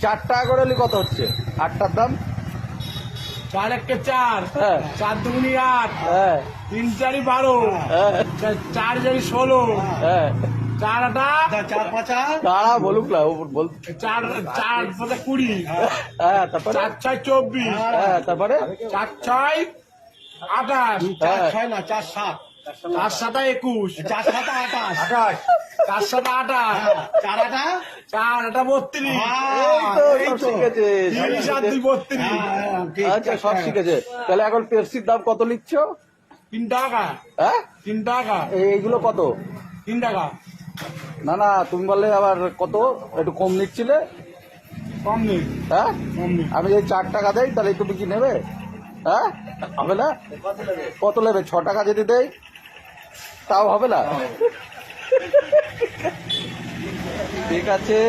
4 টাকা করে হলে কত হচ্ছে 8টার দাম? 4 1 4, হ্যাঁ 4 2 8, হ্যাঁ 3 4 12, হ্যাঁ 4 4 16, হ্যাঁ 4 8, 4 5 দাঁড়া বলুক না, ও বল। 4 4 20, হ্যাঁ তারপরে 4 6 24, হ্যাঁ তারপরে 4 6 28, 4 6 না 4 7, 4 7 21, 4 7 28, 4 7 28, 4 8, 4 8 32, এই তো সব শিখেছে, 3 7 2 32, আচ্ছা সব শিখেছে। তাহলে এখন পেপসির দাম কত নিচ্ছ? 3 টাকা, হ্যাঁ 3 টাকা, এইগুলো কত? 3 টাকা, না না তুমি বললে আবার কত একটু কম নিচ্ছিলে। কম নেই, হ্যাঁ কম নেই। আমি যদি 4 টাকা দেই তাহলে তুমি কি নেবে? হ্যাঁ হবে না? কত নেবে? 6 টাকা যদি দেই তাও হবে না? ঠিক আছে।